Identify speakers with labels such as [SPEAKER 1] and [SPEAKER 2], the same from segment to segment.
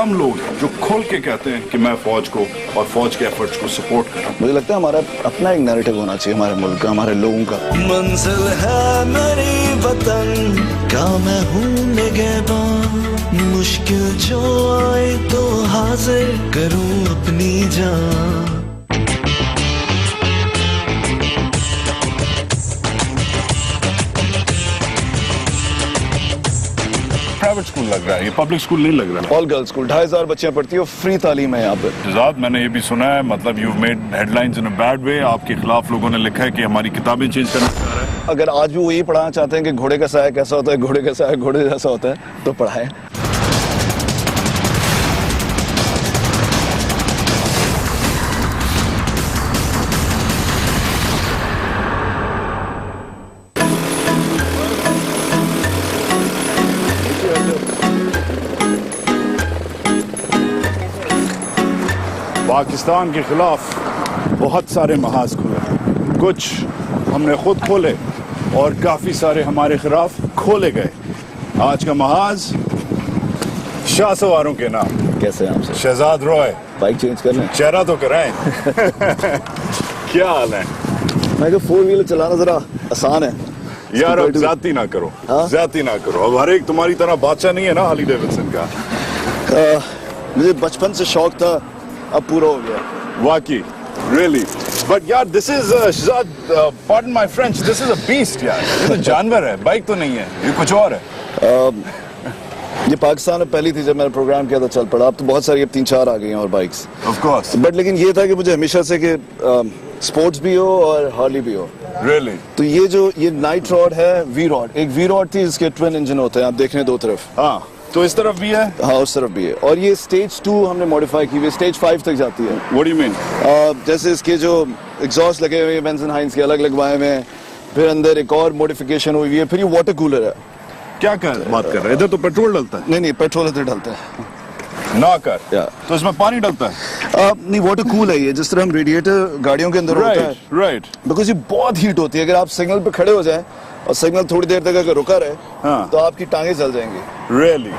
[SPEAKER 1] कम लोग हैं जो खोल के कहते हैं कि मैं फौज को और फौज के एफर्ट्स को सपोर्ट कर रहा हूँ।
[SPEAKER 2] मुझे लगता है हमारा अपना एक नैरेटिव होना चाहिए हमारे मुल्क का, हमारे लोगों का।
[SPEAKER 3] मंजिल है मेरी वतन का, मैं हूँ निगहबान, मुश्किल जो आए तो हाजिर करूँ अपनी जान।
[SPEAKER 1] प्राइवेट स्कूल लग रहा है, ये पब्लिक स्कूल नहीं लग रहा।
[SPEAKER 2] ऑल गर्ल्स स्कूल, 2500 बच्चियां पढ़ती है, फ्री तालीम है यहाँ पे।
[SPEAKER 1] शहजाद, मैंने ये भी सुना है, मतलब you made headlines in a bad way, आपके खिलाफ लोगों ने लिखा है कि हमारी किताबें चेंज करना चाह रहा है।
[SPEAKER 2] अगर आज भी वो यही पढ़ाना चाहते हैं कि घोड़े का साया कैसा होता है, घोड़े का साया घोड़े जैसा होता है, तो पढ़ाएं।
[SPEAKER 1] पाकिस्तान के खिलाफ बहुत सारे महाज खुले, कुछ हमने खुद खोले और काफी सारे हमारे खिलाफ खोले गए। आज का महाज शाह सवारों के नाम।
[SPEAKER 2] कैसे हैं आपसे?
[SPEAKER 1] शहजाद रॉय,
[SPEAKER 2] बाइक चेंज कर लें?
[SPEAKER 1] चेहरा तो कराएं। क्या हाल है?
[SPEAKER 2] मैं कहा 4 व्हीलर चलाना जरा आसान है
[SPEAKER 1] यार, अब ज्यादती ना करो, ज्यादती ना करो। अब हर एक तुम्हारी तरह बादशाह नहीं है ना हार्ली डेविडसन का।
[SPEAKER 2] मुझे बचपन से शौक था, अब पूरा हो गया।
[SPEAKER 1] वाकई, really, but यार this is Shahzad, pardon my French, this is a beast यार। ये तो जानवर है, बाइक तो नहीं है, ये कुछ और है।
[SPEAKER 2] ये पाकिस्तान में पहली थी जब मैंने प्रोग्राम किया था, चल पड़ा। अब तो बहुत सारी, अब 3-4 आ गई हैं और बाइक्स।
[SPEAKER 1] Of course,
[SPEAKER 2] बट लेकिन ये था कि मुझे हमेशा से कि स्पोर्ट्स भी हो और हार्ली भी हो।
[SPEAKER 1] really,
[SPEAKER 2] तो ये नाइट रॉड है, वी रॉड। एक वी रॉड थी, इसके ट्विन इंजन होते हैं, आप देख रहे हैं 2 तरफ।
[SPEAKER 1] हाँ, तो इस तरफ भी है,
[SPEAKER 2] हाँ उस तरफ भी है। और ये स्टेज 2 हमने मॉडिफाई की हुई, स्टेज 5 तक जाती है।
[SPEAKER 1] what do you mean?
[SPEAKER 2] जैसे इसके जो एग्जॉस्ट लगे हुए हैं बेंसन हाइंस के अलग लगवाए हुए हैं, फिर अंदर एक और मॉडिफिकेशन हुई है, फिर ये वाटर कूलर है।
[SPEAKER 1] क्या बात कर रहे हैं? इधर तो पेट्रोल डलता है।
[SPEAKER 2] नहीं, पेट्रोल इधर डलता है
[SPEAKER 1] ना कर,
[SPEAKER 2] या
[SPEAKER 1] तो इसमें पानी डलता है।
[SPEAKER 2] नहीं, वाटर कूल है ये, जिस तरह हम रेडिएटर गाड़ियों के अंदर होता है।
[SPEAKER 1] राइट,
[SPEAKER 2] बिकॉज ये बहुत हीट होती है। अगर आप सिग्नल पे खड़े हो जाएं और सिग्नल थोड़ी देर तक अगर रुका रहे,
[SPEAKER 1] हाँ,
[SPEAKER 2] तो आपकी टांगें जल जाएंगी।
[SPEAKER 1] really,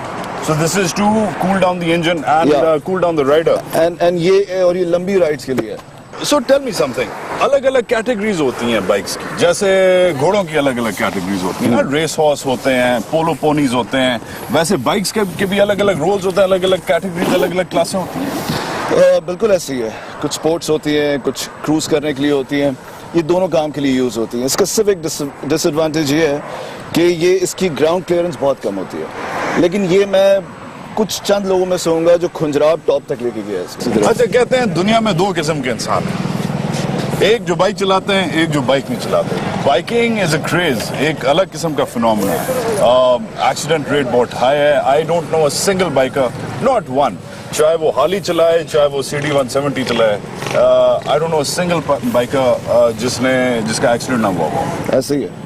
[SPEAKER 1] so this is to cool down the engine and cool down the rider,
[SPEAKER 2] and ये लंबी राइड्स के लिए है।
[SPEAKER 1] so tell me something, अलग अलग कैटेगरीज होती हैं बाइक्स की, जैसे घोड़ों की अलग अलग कैटेगरीज होती हैं ना, रेस हॉर्स होते हैं, पोलो पोनीज होते हैं, वैसे बाइक्स के भी अलग अलग रोल्स होते हैं, अलग अलग कैटेगरीज, अलग अलग क्लासें होती हैं।
[SPEAKER 2] बिल्कुल ऐसी ही है। कुछ स्पोर्ट्स होती हैं, कुछ क्रूज करने के लिए होती हैं, ये दोनों काम के लिए यूज होती हैं। इसका सिर्फ एक डिसएडवांटेज ये है कि ये इसकी ग्राउंड क्लियरेंस बहुत कम होती है, लेकिन ये मैं कुछ चंद लोगों में से होऊंगा जो खुंजराब टॉप तक लेके गया है।
[SPEAKER 1] अच्छा, कहते हैं दुनिया में 2 किस्म के इंसान हैं, एक जो बाइक चलाते हैं, एक जो बाइक नहीं चलाते। बाइकिंग इज अ क्रेज, एक अलग किस्म का फिनोमेना है। एक्सीडेंट रेट बहुत हाई है। I don't know a single biker, not one, चाहे वो हार्ली चलाए, चाहे वो CD 170 चलाए, I don't know a single biker जिसका एक्सीडेंट ना हुआ हो।
[SPEAKER 2] ऐसे ही है।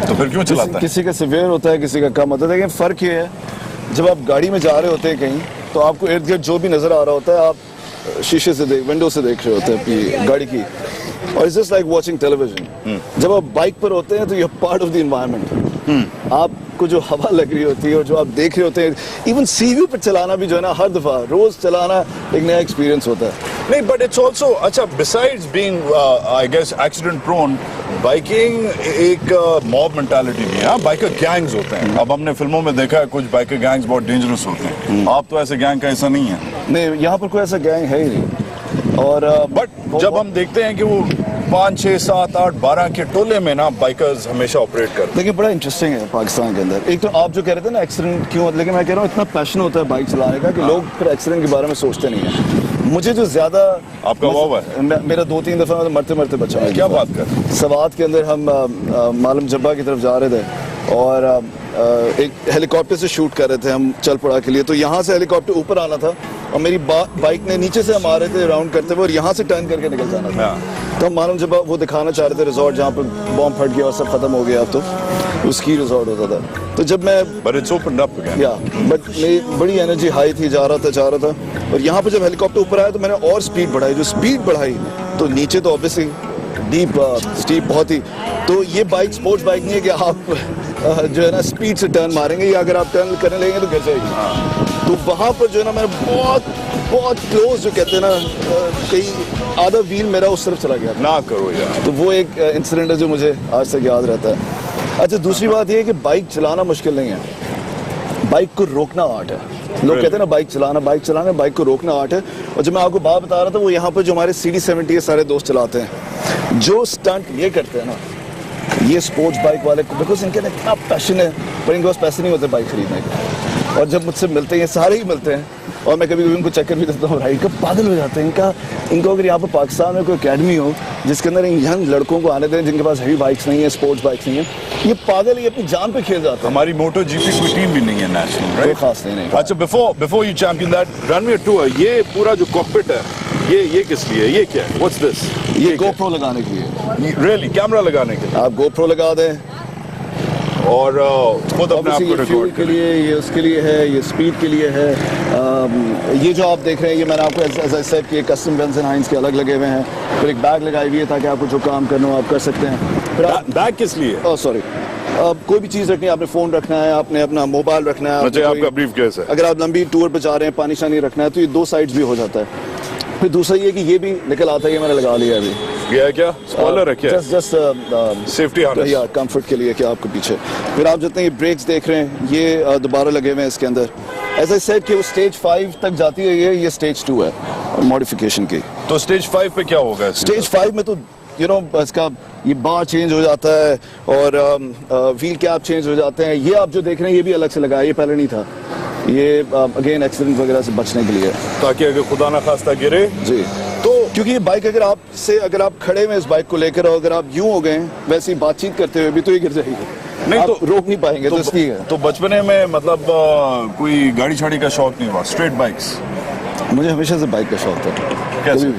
[SPEAKER 1] तो फिर क्यों चलाता है?
[SPEAKER 2] किसी का सिवियर होता है, किसी का कम होता है। लेकिन फर्क ये है, जब आप गाड़ी में जा रहे होते हैं कहीं, तो आपको इर्द गिर्द जो भी नजर आ रहा होता है, आप शीशे से विंडो से देख रहे होते हैं गाड़ी की, और it's just like watching television. जब आप बाइक पर होते हैं तो you are part of the environment. आपको जो हवा लग रही होती है और जो आप देख रहे होते हैं, इवन सीवी पर चलाना भी जो है ना, हर दफा रोज चलाना एक नया एक्सपीरियंस होता है।
[SPEAKER 1] नहीं, बट इट्स ऑल्सो, अच्छा, besides being I guess accident prone, biking एक मॉब मेंटालिटी भी है। बाइकर गैंग्स होते हैं। अब हमने फिल्मों में देखा है कुछ बाइकर गैंग्स बहुत डेंजरस होते हैं। आप तो ऐसे गैंग का ऐसा नहीं है।
[SPEAKER 2] नहीं, यहाँ पर कोई ऐसा गैंग है ही नहीं। और
[SPEAKER 1] बट जब हम देखते हैं कि वो 5, 6, 7, 8, 12 के टोले में ना बाइकर्स हमेशा ऑपरेट करते हैं।
[SPEAKER 2] देखिए, बड़ा इंटरेस्टिंग है पाकिस्तान के अंदर। एक तो आप जो कह रहे थे ना एक्सीडेंट क्यों, लेकिन मैं कह रहा हूँ इतना पैशन होता है बाइक चलाने का कि लोग फिर एक्सीडेंट के बारे में सोचते नहीं है। मुझे जो ज्यादा
[SPEAKER 1] आपका हुआ है,
[SPEAKER 2] मेरा 2-3 दफा मरते मरते बचा है।
[SPEAKER 1] क्या बात कर?
[SPEAKER 2] सवात के अंदर हम मालूम जब्बा की तरफ जा रहे थे और एक हेलीकॉप्टर से शूट कर रहे थे हम चल पड़ा के लिए। तो यहाँ से हेलीकॉप्टर ऊपर आना था और मेरी बाइक ने नीचे से हम आ रहे थे राउंड करते हुए, और यहाँ से टर्न करके निकल जाना था। तो हम मालूम जब वो दिखाना चाह रहे थे रिजॉर्ट जहाँ पर बॉम्ब फट गया और सब खत्म हो गया, अब तो उसकी रिजॉर्ट होता था। तो जब मैं
[SPEAKER 1] but it's opened up again,
[SPEAKER 2] but मेरी बड़ी एनर्जी हाई थी, जा रहा था। और यहाँ पर जब हेलीकॉप्टर ऊपर आया तो मैंने और स्पीड बढ़ाई। जो स्पीड बढ़ाई तो नीचे तो ऑब्वियसली डीप स्टीप बहुत ही। तो ये बाइक स्पोर्ट्स बाइक नहीं है कि आप जो है ना स्पीड से टर्न मारेंगे, या अगर आप टर्न करने लगेंगे तो गिर जाएगी। तो तो वहाँ पर जो है ना, मैंने बहुत बहुत क्लोज जो कहते हैं ना, कहीं आधा व्हील मेरा उस तरफ चला गया।
[SPEAKER 1] ना करो यार।
[SPEAKER 2] तो वो एक इंसिडेंट है जो मुझे आज तक याद रहता है। अच्छा, दूसरी बात ये है कि बाइक चलाना मुश्किल नहीं है, बाइक को रोकना आर्ट है। लोग कहते हैं ना बाइक चलाना, बाइक को रोकना आर्ट है। और जो मैं आपको बात बता रहा था, वो यहाँ पर जो हमारे CD70 सारे दोस्त चलाते हैं, जो स्टंट ये करते हैं ना, ये स्पोर्ट्स बाइक वाले, बिकॉज इनके अंदर इतना पैशन है, पर इनके पास पैसे नहीं होते बाइक खरीदने के। और जब मुझसे मिलते हैं, सारे ही मिलते हैं, और मैं कभी कभी उनको चक्कर भी देता हूँ, राइड का पागल हो जाते हैं। इनको अगर यहाँ पर पाकिस्तान में कोई अकेडमी हो जिसके अंदर इन यंग लड़कों को आने दें जिनके पास हैवी बाइक्स नहीं है, स्पोर्ट्स बाइक्स नहीं है, ये पागल ही अपनी जान पे खेल जाते हैं।
[SPEAKER 1] हमारी मोटो जीपी कोई टीम भी नहीं है नेशनल, राइट?
[SPEAKER 2] खास नहीं।
[SPEAKER 1] अच्छा, before you champion that run me tour, ये पूरा जो कॉकपिट है, ये किस लिए? ये क्या है? What's this?
[SPEAKER 2] ये GoPro लगाने के लिए।
[SPEAKER 1] रियली? कैमरा लगाने के लिए
[SPEAKER 2] आप GoPro लगा दें,
[SPEAKER 1] और खुद अपने आप को
[SPEAKER 2] ये फ्यूल
[SPEAKER 1] रिकॉर्ड
[SPEAKER 2] के लिए, ये उसके लिए है, ये स्पीड के लिए है। ये जो आप देख रहे हैं, ये मैंने आपको एज आई सेड कि कस्टम गन्स एंड हाइंस के अलग लगे हुए हैं। फिर एक बैग लगाई हुई है ताकि आपको जो काम करना हो आप कर सकते हैं। फिर
[SPEAKER 1] बैग किस लिए?
[SPEAKER 2] सॉरी, कोई भी चीज़ रखनी है, आपने फ़ोन रखना है, आपने अपना मोबाइल रखना है,
[SPEAKER 1] अच्छा, आपका ब्रीफ केस है।
[SPEAKER 2] अगर आप लंबी टूर पर जा रहे हैं, पानी शानी रखना है, तो ये 2 साइड्स भी हो जाता है। फिर दूसरा ये कि ये भी निकल आता है, ये मैंने लगा लिया अभी।
[SPEAKER 1] ये है क्या? स्पॉइलर है क्या?
[SPEAKER 2] जस्ट
[SPEAKER 1] सेफ्टी हार्नेस
[SPEAKER 2] या कंफर्ट के लिए, क्या आपको पीछे। फिर आप जितने ये ब्रेक्स देख रहे हैं, ये दोबारा लगे हुए हैं इसके अंदर। ऐसा सेट कि वो स्टेज 5 तक जाती है, ये स्टेज 2 है मॉडिफिकेशन की।
[SPEAKER 1] तो स्टेज 5 पे क्या होगा?
[SPEAKER 2] स्टेज 5 में तो इसका ये बार चेंज हो जाता है और व्हील कैप चेंज हो जाते हैं। ये आप जो देख रहे हैं, ये भी अलग से लगा है, ये पहले नहीं था। ये अगेन एक्सीडेंट वगैरह से बचने के लिए,
[SPEAKER 1] ताकि अगर खुदा ना खास्ता गिरे
[SPEAKER 2] जी। तो क्योंकि ये बाइक अगर आप खड़े में इस बाइक को लेकर, और अगर आप यूं हो गए वैसे ही बातचीत करते हुए भी, तो ये गिर जाएगी, नहीं आप तो रोक नहीं पाएंगे। तो इसलिए
[SPEAKER 1] तो बचपने में मतलब कोई गाड़ी छाड़ी का शौक नहीं हुआ? Straight bikes?
[SPEAKER 2] मुझे हमेशा से बाइक का शौक था।
[SPEAKER 1] कैसे?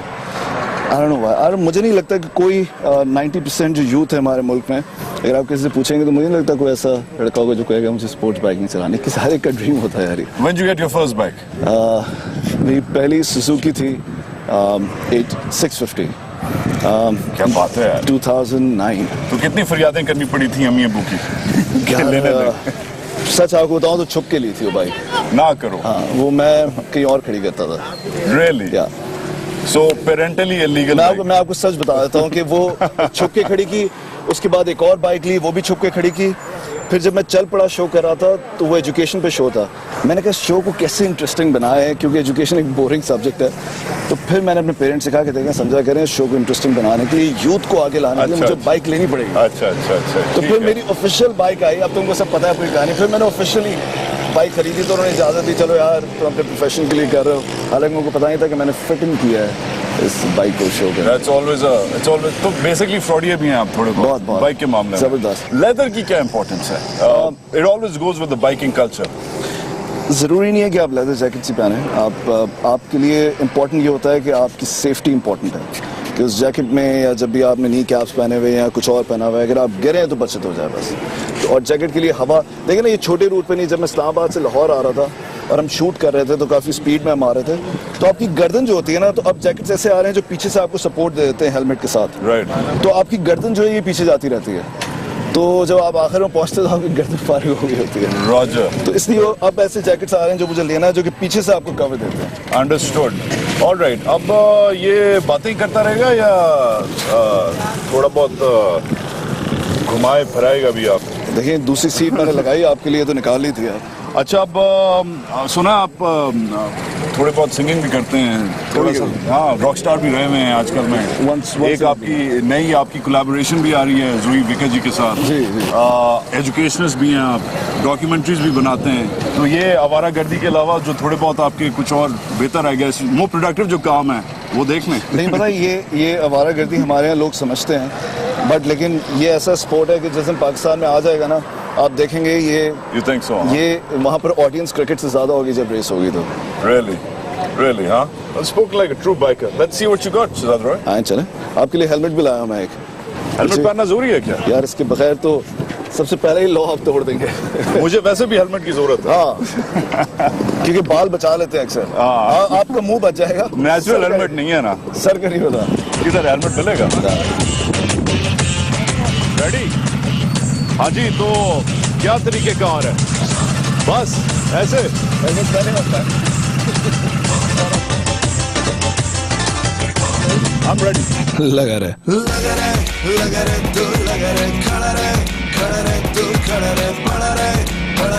[SPEAKER 2] I don't know why। और मुझे नहीं लगता कि कोई 90% जो यूथ है हमारे मुल्क में, अगर आप किसी से पूछेंगे तो मुझे नहीं लगता कोई ऐसा लड़का होगा जो कहेगा मुझे स्पोर्ट्स बाइक नहीं चलाने की। सारे का ड्रीम होता है यार।
[SPEAKER 1] When did you get your first bike?
[SPEAKER 2] मेरी पहली सुजुकी थी 650।
[SPEAKER 1] क्या बात है यार।
[SPEAKER 2] 2009।
[SPEAKER 1] तो कितनी फरियादें करनी पड़ी थी अम्मी अबू की? लेने दे।
[SPEAKER 2] सच आपको बताऊं तो छुप के ली थी वो बाइक।
[SPEAKER 1] ना करो।
[SPEAKER 2] हाँ, वो मैं कहीं और खड़ी करता था।
[SPEAKER 1] Really?
[SPEAKER 2] या
[SPEAKER 1] So पेरेंटली इलीगल?
[SPEAKER 2] मैं आपको सच बता देता हूँ कि वो छुप के खड़ी की, उसके बाद एक और बाइक ली, वो भी छुप के खड़ी की। फिर जब मैं चल पड़ा शो कर रहा था, तो वो एजुकेशन पे शो था। मैंने कहा शो को कैसे इंटरेस्टिंग बनाया है, क्योंकि एजुकेशन एक बोरिंग सब्जेक्ट है। तो फिर मैंने अपने पेरेंट्स से कहा कि देखें, समझा करें, शो को इंटरेस्टिंग बनाने के लिए, यूथ को आगे लाने के लिए मुझे बाइक लेनी पड़ेगी।
[SPEAKER 1] अच्छा।
[SPEAKER 2] तो फिर मेरी ऑफिशियल बाइक आई। अब तुमको सब पता है पूरी कहानी। फिर मैंने ऑफिशियली बाइक खरीदी, तो उन्होंने इजाज़त दी, चलो यार तुम अपने प्रोफेशन के लिए कर रहे हो। हालांकि मुझे पता नहीं था कि मैंने फिटिंग किया है इस बाइक को शो के।
[SPEAKER 1] It's always तो बेसिकली फ्रॉडिये भी हैं आप थोड़े बहुत बाइक के मामले में।
[SPEAKER 2] जबरदस्त।
[SPEAKER 1] लेदर की क्या इंपॉर्टेंस है? It always goes with the biking culture.
[SPEAKER 2] ज़रूरी नहीं है कि आप लेदर जैकेट ही पहने। आपके लिए इम्पोर्टेंट ये होता है कि आपकी सेफ्टी इम्पोर्टेंट है, कि उस जैकेट में या जब भी आपने नी कैप्स पहने हुए या कुछ और पहना हुआ है, अगर आप गिरे हैं तो बचत हो जाए बस। तो और जैकेट के लिए हवा देखिए ना, ये छोटे रूट पे नहीं, जब मैं इस्लामाबाद से लाहौर आ रहा था और हम शूट कर रहे थे तो काफ़ी स्पीड में हम आ रहे थे, तो आपकी गर्दन जो होती है ना, तो अब जैकेट्स ऐसे आ रहे हैं जो पीछे से आपको सपोर्ट दे देते हैं हेलमेट के साथ।
[SPEAKER 1] राइट।
[SPEAKER 2] तो आपकी गर्दन जो है ये पीछे जाती रहती है, तो जब आप आखिर में पहुंचते तो आपकी गर्दन फारिग हो गई होती है।
[SPEAKER 1] रॉजर।
[SPEAKER 2] तो इसलिए अब ऐसे जैकेट्स आ रहे हैं जो मुझे लेना है, जो कि पीछे से आपको कवर देते हैं।
[SPEAKER 1] अंडरस्टूड। ऑलराइट। अब ये बातें करता रहेगा या थोड़ा बहुत घुमाए फिराएगा भी आप?
[SPEAKER 2] देखिए, दूसरी सीट मैंने लगाई आपके लिए, तो निकाल ली थी यार।
[SPEAKER 1] अच्छा, अब सुना आप थोड़े बहुत सिंगिंग भी करते हैं, थोड़ा सा। हाँ, रॉक स्टार भी रहे हुए हैं आजकल में। एक आपकी नई कोलैबोरेशन भी आ रही है ज़ोई विका जी के साथ।
[SPEAKER 2] जी।
[SPEAKER 1] एजुकेशनिस्ट भी हैं आप, डॉक्यूमेंट्रीज भी बनाते हैं। तो ये आवारागर्दी के अलावा जो थोड़े बहुत आपके कुछ और बेहतर है, मोर प्रोडक्टिव जो काम है वो देख लें।
[SPEAKER 2] नहीं पता, ये आवारागर्दी हमारे यहाँ लोग समझते हैं, बट लेकिन ये ऐसा स्पोर्ट है कि जिस दिन पाकिस्तान में आ जाएगा ना, आप देखेंगे
[SPEAKER 1] You think so?
[SPEAKER 2] ये वहाँ पर ऑडियंस क्रिकेट से ज्यादा होगी जब रेस होगी तो।
[SPEAKER 1] Really, huh? Well, spoke like a true biker. Let's see what you got, Shazad Roy.
[SPEAKER 2] आए चले, आपके लिए हेलमेट भी लाया मैं एक।
[SPEAKER 1] हेलमेट पहनना जरूरी है क्या?
[SPEAKER 2] यार इसके बगैर तो सबसे पहले ही लॉ आप तोड़ देंगे।
[SPEAKER 1] मुझे वैसे भी हेलमेट की जरूरत है।
[SPEAKER 2] हाँ, क्योंकि बाल बचा लेते हैं अक्सर। आपका मुंह बच जाएगा।
[SPEAKER 1] नेचुरल हेलमेट नहीं है ना?
[SPEAKER 2] सर का नहीं होता।
[SPEAKER 1] किधर हेलमेट मिलेगा? रेडी? हाँ जी, तो क्या तरीके कार है? बस ऐसे
[SPEAKER 2] ऐसे नहीं होता है।
[SPEAKER 1] I'm ready.
[SPEAKER 2] लगा रहे
[SPEAKER 3] तू खड़ा रहे, खड़ा रहे तू खड़ा रहे, पड़ा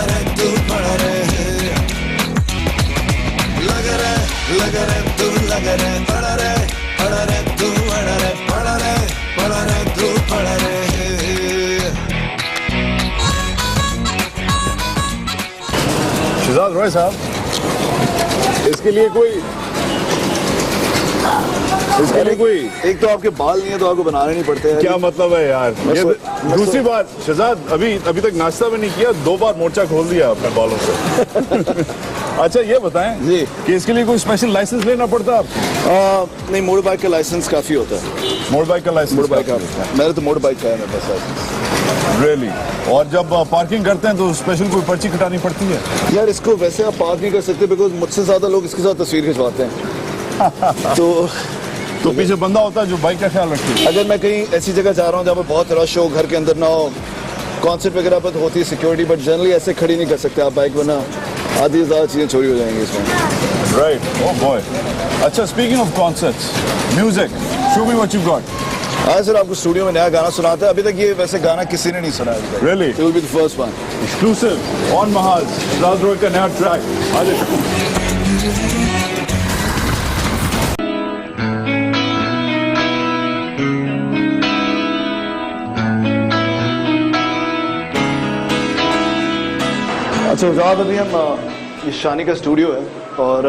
[SPEAKER 3] रहे तू पड़ा रहे। लगा रहे तू लगा रहे, पड़ा रहे तू अड़ा रहे, पड़ा रहे तू पड़ा रहे।
[SPEAKER 1] शहजाद रॉय साहब, इसके लिए कोई
[SPEAKER 2] एक तो आपके बाल नहीं है तो आपको बनाने नहीं पड़ते हैं।
[SPEAKER 1] क्या मतलब है यार? ये
[SPEAKER 2] मैं
[SPEAKER 1] दूसरी बात शहजाद, अभी तक नाश्ता भी नहीं किया, 2 बार मोर्चा खोल दिया अपने बालों से। अच्छा ये बताएं
[SPEAKER 2] जी
[SPEAKER 1] कि इसके लिए कोई स्पेशल लाइसेंस लेना पड़ता है आपको?
[SPEAKER 2] नहीं, मोटर बाइक का लाइसेंस काफी होता है।
[SPEAKER 1] मोटर बाइक का लाइसेंस?
[SPEAKER 2] मोटर बाइक का मेरे तो मोटर बाइक का है मेरे पास लाइसेंस।
[SPEAKER 1] रियली? और जब पार्किंग करते हैं तो स्पेशल कोई पर्ची कटानी पड़ती है?
[SPEAKER 2] यार इसको वैसे आप पार्क नहीं कर सकते बिकॉज मुझसे ज्यादा लोग इसके साथ तस्वीर खिंचवाते हैं।
[SPEAKER 1] तो पीछे बंदा होता है जो बाइक का ख्याल रखते है।
[SPEAKER 2] अगर मैं कहीं ऐसी जगह जा रहा हूँ जहाँ पर बहुत रश हो, घर के अंदर ना हो, कॉन्सर्ट वगैरह पर तो होती है सिक्योरिटी, बट जनरली ऐसे खड़ी नहीं कर सकते आप बाइक, वरना आधी से ज्यादा चीजें चोरी हो जाएंगी इसमें।
[SPEAKER 1] Right, oh boy. अच्छा, speaking of concerts, music, show me what you got.
[SPEAKER 2] आज सर आपको स्टूडियो में नया गाना सुनाता है। अभी तक ये वैसे गाना किसी ने नहीं सुना है।
[SPEAKER 1] Really?
[SPEAKER 2] It will be the first one.
[SPEAKER 1] Exclusive on Mahaj, Shehzad Roy का नया ट्रैक। आ जाओ।
[SPEAKER 2] अच्छा उजाद, अभी हम ये शानी का स्टूडियो है और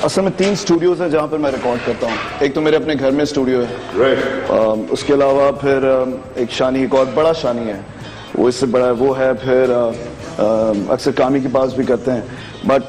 [SPEAKER 2] असल में 3 स्टूडियोज हैं जहाँ पर मैं रिकॉर्ड करता हूँ। एक तो मेरे अपने घर में स्टूडियो है,
[SPEAKER 1] राइट।
[SPEAKER 2] उसके अलावा फिर एक शानी, एक और बड़ा शानी है, वो इससे बड़ा है, वो है। फिर अक्सर कामी के पास भी करते हैं, बट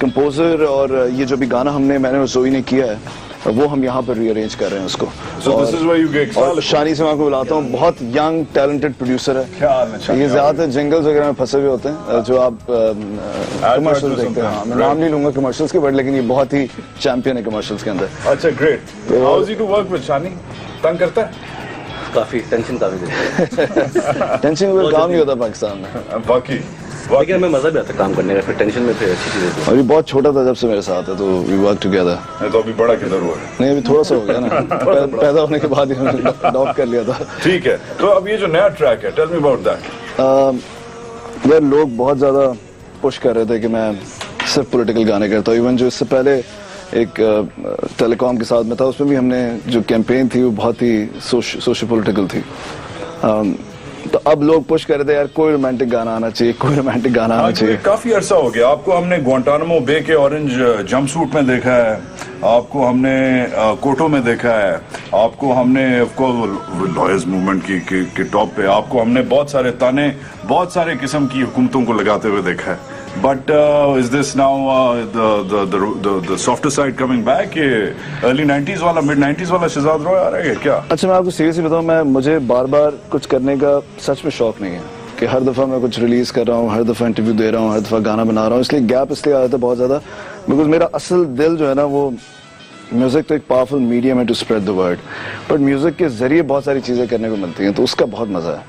[SPEAKER 2] कंपोजर और ये जो भी गाना मैंने और जोई ने किया है वो हम यहाँ पर रीअरेंज कर रहे हैं उसको।
[SPEAKER 1] So this is where you get
[SPEAKER 2] और शानी से मैं आपको बुलाता हूँ, बहुत यंग टैलेंटेड प्रोड्यूसर है।
[SPEAKER 1] क्या हाल है शानी?
[SPEAKER 2] ये ज्यादातर जिंगल्स वगैरह में फंसे हुए होते हैं जो आप कमर्शियल देखते हैं। हाँ, मैं नाम नहीं लूंगा कमर्शियल्स के, बट लेकिन ये बहुत ही चैंपियन है कमर्शियल्स के अंदर।
[SPEAKER 1] अच्छा, great. How is it to work with Shani? तंग करता है?
[SPEAKER 4] काफी टेंशन देता है।
[SPEAKER 2] टेंशन कोई काम नहीं होता पाकिस्तान में।
[SPEAKER 1] बाकी
[SPEAKER 4] लेकिन हमें मजा भी आता है काम करने का, फिर टेंशन में फिर अच्छी चीजें होती हैं।
[SPEAKER 2] अभी बहुत छोटा था जब से मेरे साथ है, तो वी वर्क टुगेदर।
[SPEAKER 1] मैं तो अभी बड़ा किधर हुआ है?
[SPEAKER 2] नहीं, अभी थोड़ा सा हो गया ना। पैदा होने के बाद ही मैंने अडॉप्ट कर लिया था।
[SPEAKER 1] ठीक है, तो अब ये जो नया ट्रैक है, टेल मी अबाउट दैट।
[SPEAKER 2] यार लोग बहुत ज्यादा पुश कर रहे थे कि मैं सिर्फ पॉलिटिकल गाने करता हूँ। इवन जो इससे पहले एक टेलीकॉम के साथ में था, उसमें भी हमने जो कैंपेन थी वो बहुत ही सोशल पॉलिटिकल थी। तो अब लोग पुश कर रहे थे यार कोई रोमांटिक गाना आना चाहिए, कोई रोमांटिक गाना आना चाहिए।
[SPEAKER 1] काफी अरसा हो गया आपको हमने ग्वांटानामो बे के ऑरेंज जंपसूट में देखा है, आपको हमने कोटो में देखा है, आपको हमने लॉयर्स मूवमेंट की टॉप पे आपको हमने बहुत सारे ताने, बहुत सारे किस्म की हुकूमतों को लगाते हुए देखा है। But is this now the softer side coming back? Early 90s वाला, मिड 90s वाला शहजाद रॉय आ रहा है क्या?
[SPEAKER 2] अच्छा, मैं आपको सीरियसली बताऊं, मुझे बार बार कुछ करने का सच में शौक नहीं है कि हर दफा मैं कुछ रिलीज कर रहा हूँ, हर दफा इंटरव्यू दे रहा हूँ, हर दफा गाना बना रहा हूँ। इसलिए गैप इसलिए आ जाता है बहुत ज्यादा, बिकॉज मेरा असल दिल जो है ना, वो म्यूजिक तो एक पावरफुल मीडियम है to spread the word, but music के जरिए बहुत सारी चीजें करने को मिलती हैं, तो उसका बहुत मजा है।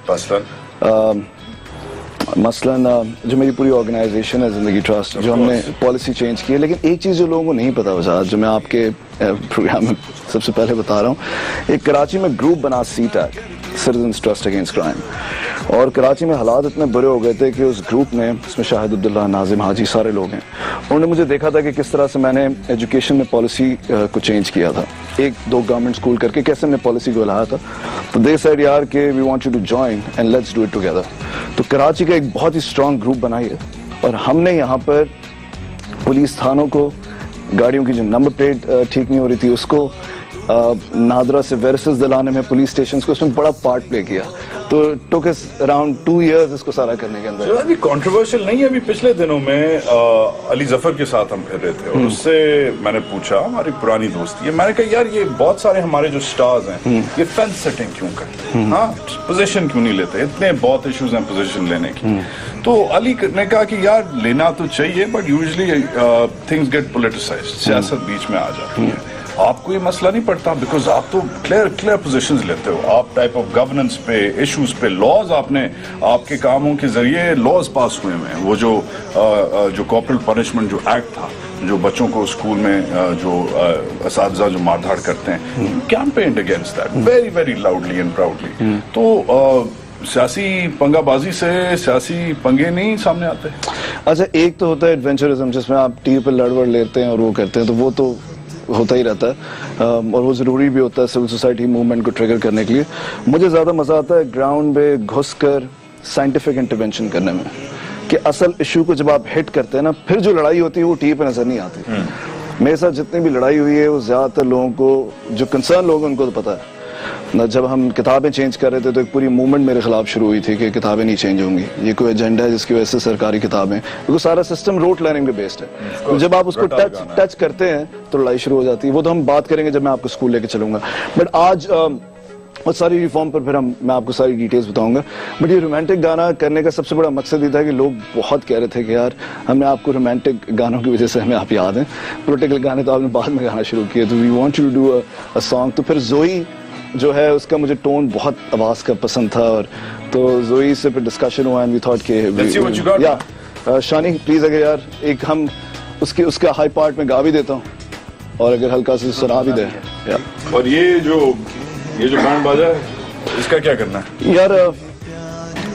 [SPEAKER 2] मसलन जो मेरी पूरी ऑर्गेनाइजेशन है जिंदगी ट्रस्ट, जो हमने पॉलिसी चेंज की है, लेकिन एक चीज़ जो लोगों को नहीं पता वजह, जो मैं आपके प्रोग्राम में सबसे पहले बता रहा हूँ, एक कराची में ग्रुप बना CTAC, citizens trust against crime, और कराची में हालात इतने बुरे हो गए थे कि उस ग्रुप में, इसमें शाहिद अब्दुल्ला, नाजिम हाजी, सारे लोग हैं, उन्होंने मुझे देखा था कि किस तरह से मैंने एजुकेशन में पॉलिसी को चेंज किया था, 1-2 गवर्नमेंट स्कूल करके कैसे मैंने पॉलिसी को लाया था। तो दे सेड यार कि we want you to join and let's do it together. तो कराची का एक बहुत ही स्ट्रॉन्ग ग्रुप बनाई है, और हमने यहाँ पर पुलिस थानों को, गाड़ियों की जो नंबर प्लेट ठीक नहीं हो रही थी उसको नादरा से वेरिसेस दिलाने में, पुलिस स्टेशंस को, उसमें बड़ा पार्ट प्ले किया। तो टुक अस अराउंड 2 years इसको सारा करने के अंदर।
[SPEAKER 1] अभी कंट्रोवर्शियल नहीं है। अभी पिछले दिनों में अली जफर के साथ हम फिर रहे थे और उससे मैंने पूछा, हमारी पुरानी दोस्ती है, मैंने कहा यार ये बहुत सारे हमारे जो स्टार्स हैं ये फेंस सेटिंग क्यों करते हैं, हाँ पोजीशन क्यों नहीं लेते, इतने बहुत इश्यूज हैं पोजीशन लेने की। तो अली ने कहा कि यार लेना तो चाहिए, but usually things get politicised, सियासत बीच में आ जाती है। आपको ये मसला नहीं पड़ता, बिकॉज आप तो क्लियर पोजीशंस लेते हो, आप टाइप ऑफ गवर्नेंस पे, इश्यूज पे, लॉज आपने, आपके कामों के जरिए लॉज पास हुए हैं। वो जो कॉर्पोरल पनिशमेंट जो एक्ट था, जो बच्चों को स्कूल में जो असातिज़ा जो मारधाड़ करते हैं, campaigned against that very very loudly and proudly. तो सियासी पंगाबाजी से सियासी पंगे नहीं सामने आते।
[SPEAKER 2] अच्छा, एक तो होता है एडवेंचरिज्म, जिसमें आप टीवी पर लड़ लेते हैं और वो करते हैं, तो वो तो होता ही रहता है और वो ज़रूरी भी होता है सिविल सोसाइटी मूवमेंट को ट्रिगर करने के लिए। मुझे ज़्यादा मज़ा आता है ग्राउंड पे घुसकर साइंटिफिक इंटरवेंशन करने में, कि असल इशू को जब आप हिट करते हैं ना, फिर जो लड़ाई होती है वो टीवी पे नज़र नहीं आती। मेरे साथ जितनी भी लड़ाई हुई है वो ज़्यादातर लोगों को, जो कंसर्न लोग हैं उनको तो पता है ना। जब हम किताबें चेंज कर रहे थे तो एक पूरी मूवमेंट मेरे खिलाफ शुरू हुई थी कि किताबें नहीं चेंज होंगी, ये कोई एजेंडा है जिसकी वजह से सरकारी किताबें, क्योंकि सारा सिस्टम रोट लर्निंग पे बेस्ड है। तो जब आप उसको टच करते हैं तो लड़ाई शुरू हो जाती है। वो तो हम बात करेंगे जब मैं आपको स्कूल लेके चलूंगा। बट आज और सारी रिफॉर्म पर फिर मैं आपको सारी डिटेल्स बताऊंगा। बट ये रोमांटिक गाना करने का सबसे बड़ा मकसद ये था कि लोग बहुत कह रहे थे कि यार हमने आपको रोमांटिक गानों की वजह से हमें आप याद हैं, पॉलिटिकल गाने तो आपने बाद में गाना शुरू किए, तो we want you to do a song. तो फिर जोई जो है उसका मुझे टोन बहुत आवाज का पसंद था, और तो जोई से फिर डिस्कशन हुआ एंड वी थॉट के या शानी प्लीज, अगर यार एक हम उसका हाई पार्ट में गा भी देता हूँ और अगर हल्का से सुना भी दे।
[SPEAKER 1] और ये जो बैंड बाजा है, इसका क्या करना है
[SPEAKER 2] यार?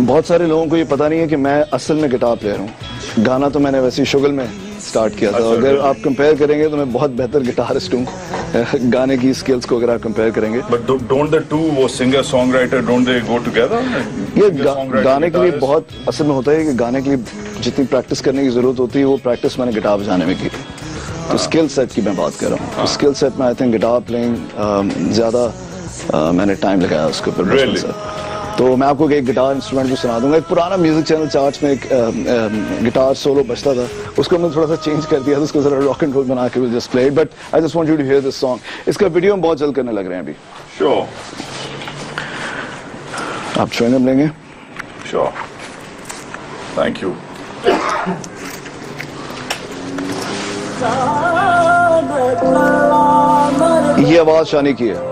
[SPEAKER 2] बहुत सारे लोगों को ये पता नहीं है कि मैं असल में गिटार प्लेयर हूँ। गाना तो मैंने वैसे शुगल में स्टार्ट किया था। अगर आप कंपेयर करेंगे तो मैं बहुत बेहतर गिटारिस्ट हूँ गाने की स्किल्स को अगर आप कंपेयर करेंगे।
[SPEAKER 1] बट डोंट द टू, वो singer song writer, don't they go together?
[SPEAKER 2] ये गाने के लिए बहुत असल में होता है कि गाने के लिए जितनी प्रैक्टिस करने की जरूरत होती है वो प्रैक्टिस मैंने गिटार बजाने में की। तो स्किल सेट की मैं बात कर रहा हूँ। स्किल सेट में आई थिंक गिटार प्लेइंग ज्यादा मैंने टाइम लगाया उसके ऊपर।
[SPEAKER 1] really?
[SPEAKER 2] तो मैं आपको एक गिटार इंस्ट्रूमेंट भी सुना दूंगा। एक पुराना म्यूजिक चैनल चार्ट्स में एक गिटार सोलो बजता था, उसको मैंने थोड़ा सा चेंज कर दिया था, उसको जरा रॉक एंड रोल बना के will just play it. But I just want you to hear this song. इसका वीडियो हम बहुत जल्द करने लग रहे हैं अभी।
[SPEAKER 1] श्योर,
[SPEAKER 2] आप च्युइंगम लेंगे?
[SPEAKER 1] Sure, thank you.
[SPEAKER 2] ये आवाज शानी की है।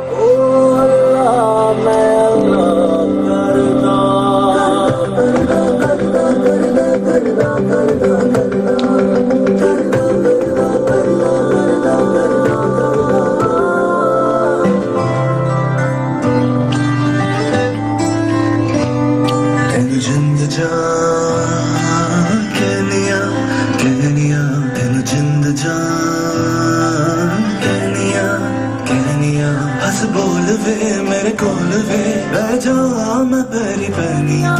[SPEAKER 3] मेरे कोल वे रह जा मैं पैरी पैनिया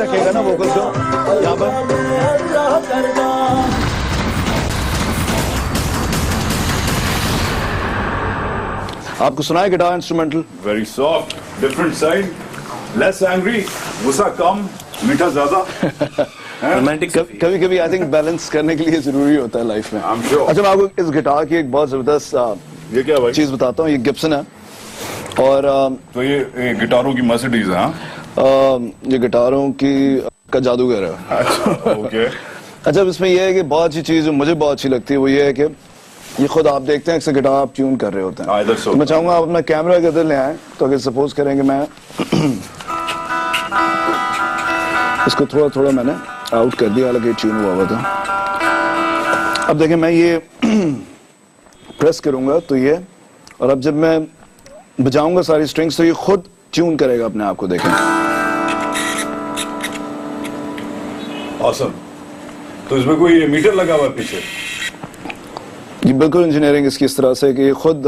[SPEAKER 2] रखेगा ना वोकल को यहाँ पर। आपको सुनाए guitar instrumental?
[SPEAKER 1] Very soft, different side, less angry, गुस्सा कम, मीठा ज्यादा।
[SPEAKER 4] रोमांटिक
[SPEAKER 2] कभी कभी आई थिंक बैलेंस करने के लिए जरूरी होता है लाइफ में।
[SPEAKER 1] I'm sure.
[SPEAKER 2] अच्छा, मैं आपको इस गिटार की एक बहुत जबरदस्त
[SPEAKER 1] ये क्या भाई
[SPEAKER 2] चीज बताता हूँ। ये गिब्सन है और
[SPEAKER 1] तो ये गिटारों की मर्सिडीज है।
[SPEAKER 2] ये गिटारों का जादूगर है।
[SPEAKER 1] अच्छा, ओके।
[SPEAKER 2] अच्छा, इसमें यह है कि बहुत अच्छी चीज जो मुझे बहुत अच्छी लगती है वो ये है कि ये खुद आप देखते हैं कि गिटार आप ट्यून कर रहे होते हैं।
[SPEAKER 1] so.
[SPEAKER 2] तो मैं चाहूंगा आप अपना कैमरा के इधर ले आए, तो अगर सपोज करेंगे मैं इसको थोड़ा थोड़ा मैंने आउट कर दिया, हालांकि ट्यून हुआ था। अब देखें, मैं ये प्रेस करूंगा तो ये, और अब जब मैं बजाऊंगा सारी स्ट्रिंग्स तो ये खुद ट्यून करेगा अपने आप को। देखें,
[SPEAKER 1] awesome. तो इसमें कोई मीटर लगा हुआ है पीछे?
[SPEAKER 2] ये बिल्कुल इंजीनियरिंग इसकी इस तरह से कि ये खुद,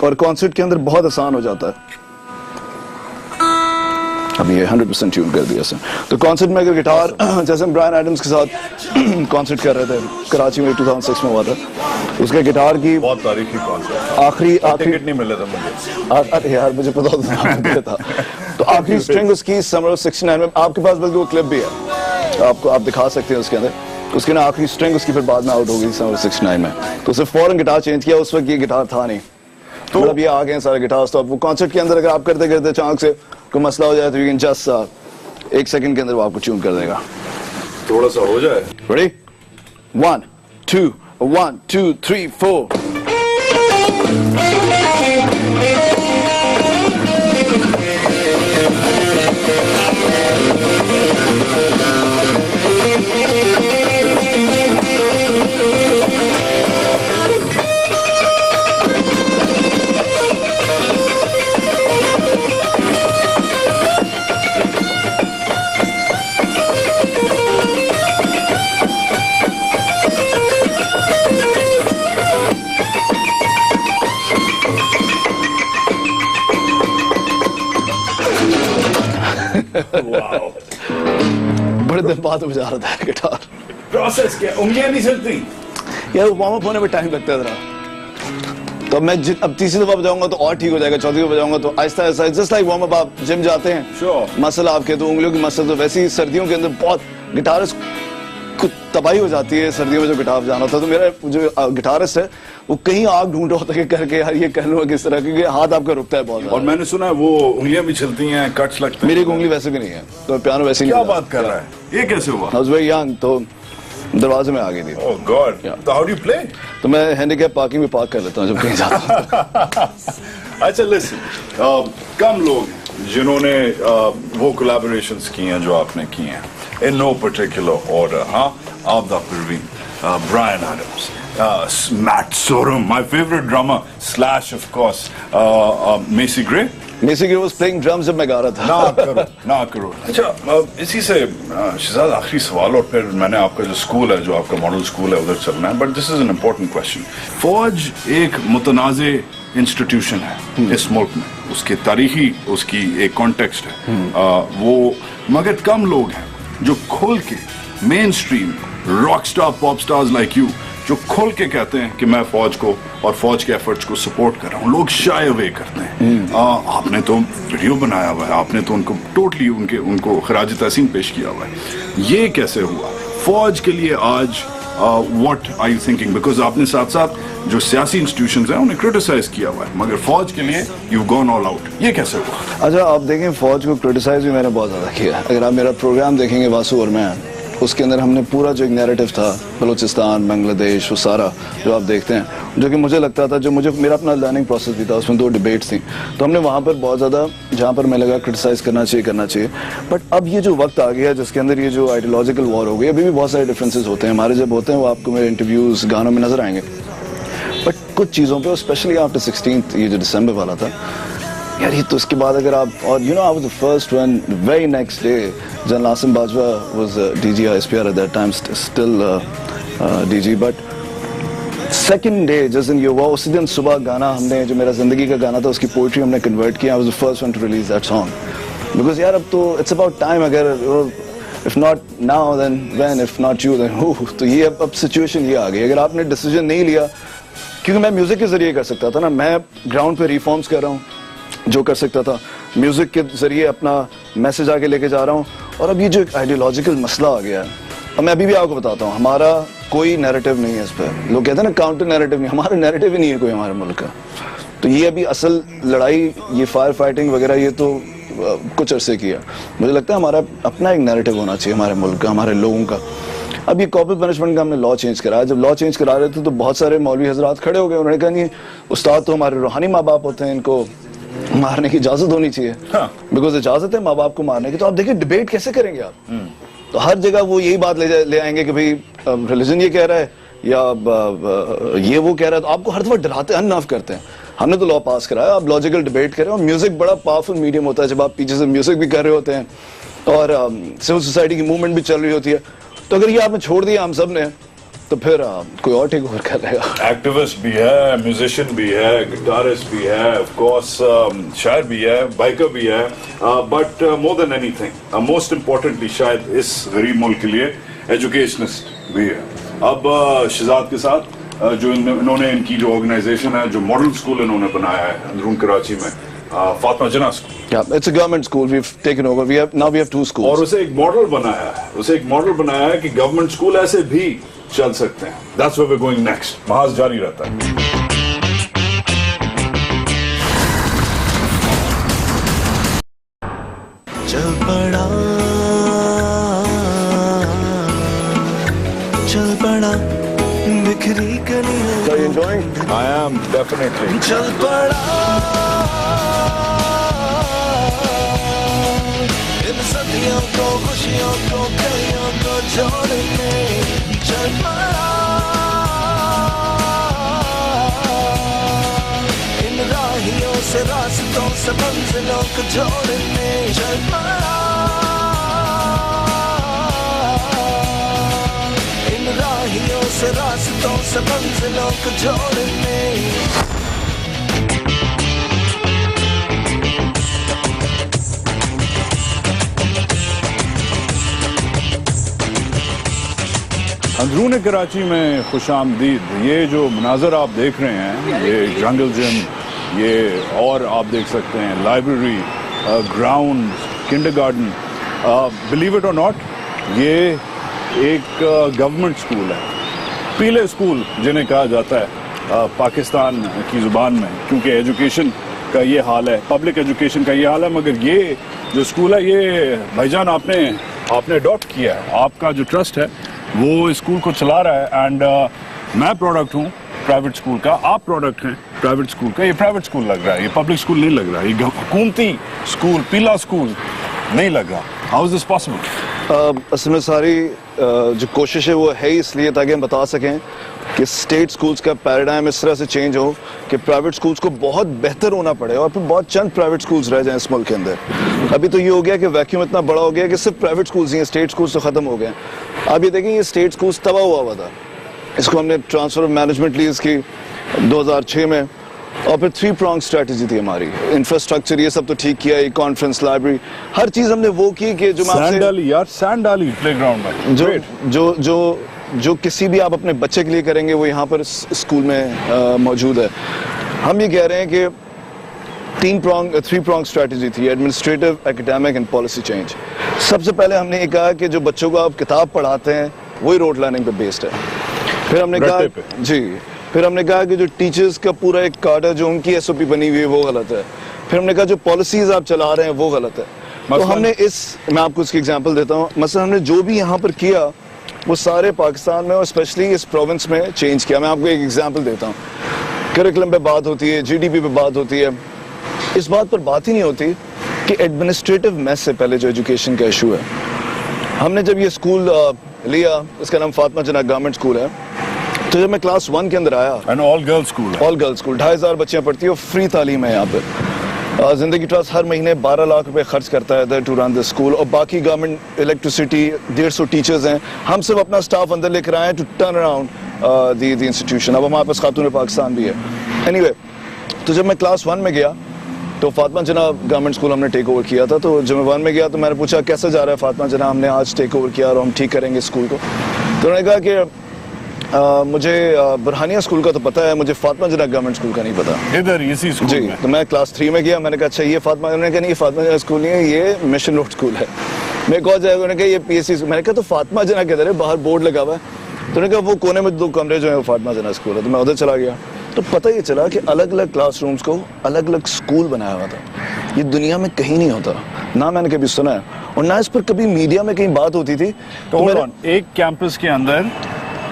[SPEAKER 2] और कॉन्सर्ट के अंदर बहुत आसान हो जाता है। अब ये 100% ट्यून कर दिया सर। तो कॉन्सर्ट में अगर गिटार जैसे हम ब्रायन एडम्स के साथ कॉन्सर्ट कर रहे थे कराची में 2006 में हुआ था, उसके गिटार की
[SPEAKER 1] बहुत तारीखी कॉन्सर्ट,
[SPEAKER 2] आखिरी
[SPEAKER 1] टिकट नहीं मिला था मुझे।
[SPEAKER 2] अरे यार मुझे पता था। तो आखिरी स्ट्रिंग उसकी समर 69 में, आपके पास बल्कि वो क्लिप भी है, आपको आप दिखा सकते हैं उसके अंदर, उसकी ना आखिरी स्ट्रिंग उसकी फिर बाद में आउट हो गई समर 69 में, तो उसे फौरन गिटार चेंज किया। उस वक्त ये गिटार था नहीं, तो अब ये आ गए सारे गिटार्स। तो अब वो कॉन्सर्ट के अंदर अगर आप करते करते अचानक से कोई मसला हो जाए तो यू कैन जस्ट 1 सेकंड के अंदर वो आपको ट्यून कर देगा।
[SPEAKER 1] थोड़ा सा हो जाए।
[SPEAKER 2] रेडी 1 2 1 2 3 4। बड़े दिन बाद बजा रहा था गिटार।
[SPEAKER 1] प्रोसेस क्या, उंगलियां नहीं चलती
[SPEAKER 2] यार, वार्म अप होने में टाइम लगता है जरा। तो अब मैं अब तीसरी दफा बजाऊंगा तो और ठीक हो जाएगा, चौथी दफा बजाऊंगा तो Aahista Aahista, just like warm up. आप जिम जाते हैं,
[SPEAKER 1] Sure.
[SPEAKER 2] मसल आपके तो उंगलियों की मसल, तो वैसे ही सर्दियों के अंदर बहुत गिटारिस्ट को तबाही हो जाती है सर्दियों में जो गिटार बजाना होता है। तो मेरा जो गिटारिस्ट है वो कहीं आग ढूंढ रहा होता है कि करके यार ये कर लूंगा किस तरह, क्योंकि हाथ आपका रुकता है बहुत
[SPEAKER 1] और
[SPEAKER 2] ज्यादा।
[SPEAKER 1] मैंने सुना है वो उंगलियां भी चलती हैं, कट्स लगते हैं।
[SPEAKER 2] मेरी एक उंगली वैसे भी नहीं है, तो पियानो वैसे ही
[SPEAKER 1] क्या
[SPEAKER 2] नहीं
[SPEAKER 1] बात कर रहा है, ये कैसे हुआ?
[SPEAKER 2] I was very young, तो दरवाजे में आ गई थी।
[SPEAKER 1] ओह गॉड, तो हाउ डू यू प्ले?
[SPEAKER 2] तो मैं हैंडीकैप पार्किंग में पार्क कर लेता हूँ जब कहीं जाता हूँ।
[SPEAKER 1] अच्छा लिसन, कम लोग हैं जिन्होंने वो कोलैबोरेशंस की हैं जो आपने की हैं, इन नो पर्टिकुलर ऑर्डर। हाँ, Abida Parveen, Bryan Adams, Matt Sorum, my favorite drummer, Slash of course, Macy Gray.
[SPEAKER 2] Macy Gray was playing drums जब मैं गा रहा था।
[SPEAKER 1] ना करो। अच्छा, इसी से शहजाद आखिरी सवाल, और फिर मैंने आपका जो स्कूल है, जो आपका मॉडल स्कूल है, उधर चलना है, but this is an important question. फौज एक मुतनाज़े इंस्टीट्यूशन है इस मुल्क में, उसके तारीखी उसकी एक कॉन्टेक्स्ट है, वो मगर कम लोग हैं जो खोल के main stream rock star pop stars like you जो खोल के कहते हैं कि मैं फौज को और फौज के एफर्ट्स को सपोर्ट कर रहा हूँ। लोग शाय अवे करते हैं। आपने तो वीडियो बनाया हुआ है, आपने तो उनको टोटली उनको खराज तहसीन पेश किया हुआ है। ये कैसे हुआ फौज के लिए आज? What are you thinking? Because आपने साथ साथ जो सियासी इंस्टीट्यूशंस हैं उन्हें क्रिटिसाइज किया हुआ है, मगर फौज के लिए यू गॉन ऑल आउट, ये कैसे हुआ?
[SPEAKER 2] अच्छा, आप देखें फौज को क्रिटिसाइज भी मैंने बहुत ज्यादा किया। अगर आप मेरा प्रोग्राम देखेंगे वासु और मैं, उसके अंदर हमने पूरा जो एक नैरेटिव था बलूचिस्तान, बांग्लादेश, वो सारा जो आप देखते हैं, जो कि मुझे लगता था, जो मुझे मेरा अपना लर्निंग प्रोसेस भी था, उसमें 2 डिबेट्स थी, तो हमने वहाँ पर बहुत ज़्यादा, जहाँ पर मैं लगा क्रिटिसाइज करना चाहिए। बट अब ये जो वक्त आ गया जिसके अंदर ये जो आइडियोलॉजिकल वॉर हो गई, अभी भी बहुत सारे डिफरेंसेस होते हैं हमारे, जब होते हैं वो आपको मेरे इंटरव्यूज़ गानों में नजर आएंगे, बट कुछ चीज़ों पर स्पेशली आफ्टर 16th, ये जो दिसंबर वाला था यार, ये तो इसके बाद अगर आप, और you know I was the first one, very next day general Asim Bajwa was DG SPR at that time, still DG, but second day जिस दिन ये हुआ, उसी दिन सुबह गाना हमने, जो मेरा जिंदगी का गाना था, उसकी पोइट्री हमने कन्वर्ट किया। I was the first one to release that song, because यार अब तो इट्स अबाउट टाइम, अगर if not now then when, if not you then who. तो ये अब सिचुएशन ये आ गई, अगर आपने डिसीजन नहीं लिया, क्योंकि मैं म्यूजिक के जरिए कर सकता था ना, मैं ग्राउंड पे रिफॉर्म्स कर रहा हूँ जो कर सकता था, म्यूजिक के जरिए अपना मैसेज आगे लेके जा रहा हूँ, और अब ये जो एक आइडियोलॉजिकल मसला आ गया है, अब मैं अभी भी आपको बताता हूँ, हमारा कोई नैरेटिव नहीं है इस पर। लोग कहते हैं ना काउंटर नैरेटिव नहीं, हमारा नैरेटिव ही नहीं है कोई हमारे मुल्क का। तो ये अभी असल लड़ाई, ये फायर फाइटिंग वगैरह, ये तो कुछ अरसे किया। मुझे लगता है हमारा अपना एक नैरेटिव होना चाहिए हमारे मुल्क का, हमारे लोगों का। अब ये कॉर्पोरेट पनिशमेंट का हमने लॉ चेंज कराया, जब लॉ चेंज करा रहे थे तो बहुत सारे मौलवी हजरात खड़े हो गए, उन्होंने कहा नहीं, उस्ताद तो हमारे रूहानी माँ बाप होते हैं, इनको मारने की इजाजत होनी चाहिए, बिकॉज इजाजत है माँ बाप को मारने की। तो आप देखिए डिबेट कैसे करेंगे आप? तो हर जगह वो यही बात ले आएंगे कि भाई रिलीजन ये कह रहा है या ये वो कह रहा है, तो आपको हर दफा डराते हैं, अनफ करते हैं। हमने तो लॉ पास कराया, आप लॉजिकल डिबेट करें, और म्यूजिक बड़ा पावरफुल मीडियम होता है, जब आप पीछे से म्यूजिक भी कर रहे होते हैं और सिविल सोसाइटी की मूवमेंट भी चल रही होती है। तो अगर ये आपने छोड़ दिया हम सब ने, तो फिर कोई और टेक ओवर कर लेगा।
[SPEAKER 1] एक्टिविस्ट भी है, म्यूजिशियन भी है, गिटारिस्ट भी है, ऑफ कोर्स शायर भी है, बाइकर भी है, but more than anything most importantly शायद इस गरीब मुल्क के लिए एजुकेशनिस्ट भी है। अब शहजाद के साथ जो इन्होंने इनकी जो ऑर्गेनाइजेशन है, जो मॉडल स्कूल इन्होंने बनाया है अंदरून कराची में, फातिमा जिन्ना school.
[SPEAKER 2] Yeah, it's a government school. We've taken over. Now we have 2 schools.
[SPEAKER 1] और उसे एक मॉडल बनाया है, कि गवर्नमेंट स्कूल ऐसे भी चल सकते हैं। That's where we're going next. महाज जारी रहता है।
[SPEAKER 3] चल पड़ा बिखरी कलियों।
[SPEAKER 2] So are you enjoying?
[SPEAKER 1] I am definitely.
[SPEAKER 3] चल पड़ा इन सदियों को, खुशियों को, कलियों को जोड़ने। चल पड़ा इन राहियों से, रास्तों से, मंजिलों को जोड़ने। चल पड़ा इन राहियों से, रास्तों से, मंजिलों को जोड़ने।
[SPEAKER 1] अंदरून कराची में खुशामदीद। ये जो मनाजर आप देख रहे हैं, ये जंगल जिम, ये और आप देख सकते हैं library, ground, kindergarten. Believe it और नॉट, ये एक गवर्नमेंट स्कूल है, पीले स्कूल जिन्हें कहा जाता है पाकिस्तान की ज़ुबान में, क्योंकि एजुकेशन का ये हाल है, पब्लिक एजुकेशन का ये हाल है। मगर ये जो स्कूल है, ये भाईजान आपने अडॉप्ट किया है। आपका जो ट्रस्ट है वो स्कूल को चला रहा है। एंड मैं प्रोडक्ट हूँ प्राइवेट स्कूल का, आप प्रोडक्ट हैं प्राइवेट स्कूल का। ये प्राइवेट स्कूल लग रहा है, ये पब्लिक स्कूल नहीं लग रहा, ये हुकूमती स्कूल, पीला स्कूल नहीं लग रहा। How is this possible?
[SPEAKER 2] असल में सारी जो कोशिश है वो है इसलिए ताकि हम बता सकें कि स्टेट स्कूल्स का पैराडाइम इस तरह से चेंज हो कि प्राइवेट स्कूल्स को बहुत बेहतर होना पड़े और फिर बहुत चंद प्राइवेट स्कूल्स रह जाएं इस मुल्क के अंदर। अभी तो ये हो गया कि वैक्यूम इतना बड़ा हो गया कि सिर्फ प्राइवेट स्कूल्स ही हैं, स्टेट स्कूल्स तो खत्म हो गए। आप ये देखें, ये स्टेट स्कूल्स तबाह हुआ था, इसको हमने ट्रांसफर ऑफ मैनेजमेंट ली इसकी 2006 में, और फिर 3 pronged स्ट्रेटजी थी हमारी। इंफ्रास्ट्रक्चर ये सब तो ठीक किया, ये कॉन्फ्रेंस, लाइब्रेरी, हर चीज हमने वो की कि जो
[SPEAKER 1] सैंड डाली प्लेग्राउंड में,
[SPEAKER 2] जो किसी भी आप अपने बच्चे के लिए करेंगे वो यहाँ पर स्कूल में मौजूद है। हम ये कह रहे हैं कि 3 pronged स्ट्रेटजी थी, administrative, academic and policy change. सबसे पहले हमने ये कहा कि जो बच्चों को आप किताब पढ़ाते हैं वही रोड लर्निंग पे बेस्ड है। फिर हमने कहा कि जो टीचर्स का पूरा एक कार्डर जो उनकी SOP बनी हुई है वो गलत है। फिर हमने कहा जो पॉलिसीज आप चला रहे हैं वो गलत है। तो हमने मैं आपको इसकी एग्जांपल देता हूँ। मसलन हमने जो भी यहाँ पर किया वो सारे पाकिस्तान में और स्पेशली इस प्रोविंस में चेंज किया। मैं आपको एक एग्जांपल देता हूँ। करिकुलम पे बात होती है, GDP पे बात होती है, इस बात पर बात ही नहीं होती कि एडमिनिस्ट्रेटिव मेस से पहले जो एजुकेशन का इशू है। हमने जब ये स्कूल लिया, इसका नाम फातिमा जिन्ना गवर्नमेंट स्कूल है, तो जब मैं क्लास 1 के अंदर आया,
[SPEAKER 1] एंड ऑल गर्ल्स स्कूल
[SPEAKER 2] 2500 बच्चियां पढ़ती है और फ्री तालीम है यहाँ पे। जिंदगी ट्रस्ट हर महीने 12 लाख रुपए खर्च करता है टू रन द स्कूल, और बाकी गवर्नमेंट इलेक्ट्रिसिटी, 150 टीचर्स हैं। हम सिर्फ अपना स्टाफ अंदर लेकर आए to turn around the institution. अब हमारे पास खातून पाकिस्तान भी है। एनीवे, तो जब मैं क्लास 1 में गया तो फातिमा जिन्ना गवर्नमेंट स्कूल हमने टेक ओवर किया था। तो जब मैं 1 में गया तो मैंने पूछा कैसा जा रहा है फातिमा जिन्ना, हमने आज टेक ओवर किया और हम ठीक करेंगे स्कूल को। तो उन्होंने कहा कि मुझे बुरहानिया स्कूल का तो पता है, मुझे फातिमा जिन्ना गवर्नमेंट स्कूल का नहीं पता।
[SPEAKER 1] इधर इसी स्कूल
[SPEAKER 2] जी
[SPEAKER 1] में।
[SPEAKER 2] तो मैं क्लास 3 में गया, मैंने कहा अच्छा ये फातिमा, उन्होंने कहा नहीं ये फातिमा जिन्ना स्कूल नहीं है, ये मिशन रोड स्कूल है। मैं कौन जाएगा, उन्होंने कहा ये PSC। मैंने कहा तो फातिमा जिन्ना किधर है, बाहर बोर्ड लगा हुआ है। तो उन्होंने कहा वो कोने में 2 कमरे जो है वो फातिमा जिन्ना स्कूल है। तो मैं उधर चला गया तो पता ये चला कि अलग अलग क्लासरूम्स को अलग अलग स्कूल बनाया हुआ था। ये दुनिया में कहीं नहीं होता, ना मैंने कभी सुना है और ना इस पर कभी मीडिया में कहीं बात होती थी।
[SPEAKER 1] तो एक कैंपस के अंदर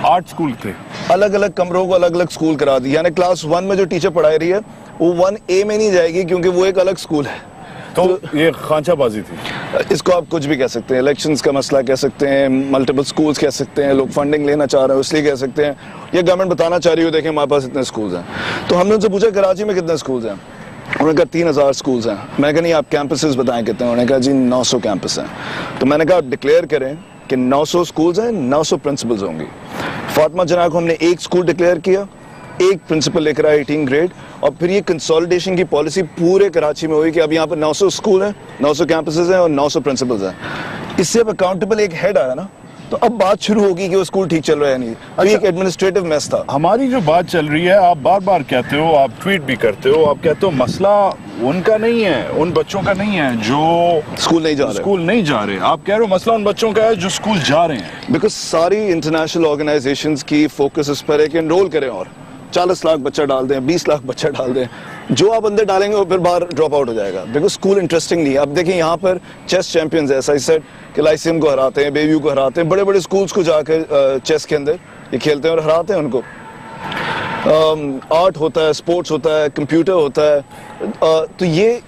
[SPEAKER 1] 8 स्कूल थे,
[SPEAKER 2] अलग अलग कमरों को अलग अलग स्कूल करा दी। यानी क्लास 1 में जो टीचर पढ़ा रही है वो 1A में नहीं जाएगी क्योंकि वो एक अलग स्कूल है।
[SPEAKER 1] तो ये खांचाबाजी थी।
[SPEAKER 2] इसको आप कुछ भी कह सकते हैं, इलेक्शंस का मसला कह सकते हैं, मल्टीपल स्कूल्स कह सकते हैं, लोग फंडिंग लेना चाह रहे हैं इसलिए कह सकते हैं, या गवर्नमेंट बताना चाह रही हो देखें हमारे पास इतने स्कूल्स हैं। तो हमने उनसे पूछा कराची में कितने स्कूल्स हैं, उन्होंने कहा 3000 स्कूल्स हैं। मैंने कहा नहीं आप कैंपसेस बताएं कितने, उन्होंने कहा जी 900 कैंपस हैं। तो मैंने कहा आप डिक्लेयर करें कि 900 स्कूल्स हैं, 900 प्रिंसिपल्स होंगी। फातिमा जना को हमने एक स्कूल डिक्लेयर किया, एक प्रिंसिपल लेकर आया 18 ग्रेड, और फिर ये कंसोलिडेशन की पॉलिसी पूरे कराची में हुई कि अब यहाँ पर 900 स्कूल हैं, 900 कैंपसेस हैं और 900 प्रिंसिपल्स हैं। इससे अब अकाउंटेबल एक हेड आया ना, तो अब बात शुरू होगी कि वो स्कूल ठीक चल रहा है नहीं। तो एक एडमिनिस्ट्रेटिव मेस था।
[SPEAKER 1] हमारी जो बात चल रही है, आप बार बार कहते हो, आप ट्वीट भी करते हो, आप कहते हो मसला उनका नहीं है, उन बच्चों का नहीं है जो
[SPEAKER 2] स्कूल नहीं जा रहे।
[SPEAKER 1] आप कह रहे हो मसला उन बच्चों का है जो स्कूल जा रहे हैं।
[SPEAKER 2] बिकॉज सारी इंटरनेशनल ऑर्गेनाइजेशंस की फोकस इस पर है कि एनरोल करें और 40 लाख बच्चा डाल दें, 20 लाख बच्चा डाल दें, जो आप अंदर डालेंगे वो फिर बाहर ड्रॉप आउट हो जाएगा। बिकॉज स्कूल इंटरेस्टिंग नहीं है। अब देखिए यहाँ पर चेस चैंपियंस है, ऐसा ही सेट कि लाइसियम को हराते हैं, बेबीयू को हराते हैं, बड़े बड़े स्कूल्स को जाकर चेस के अंदर ये खेलते हैं और हराते हैं उनको। आर्ट होता है, स्पोर्ट्स होता है, कंप्यूटर होता है, तो ये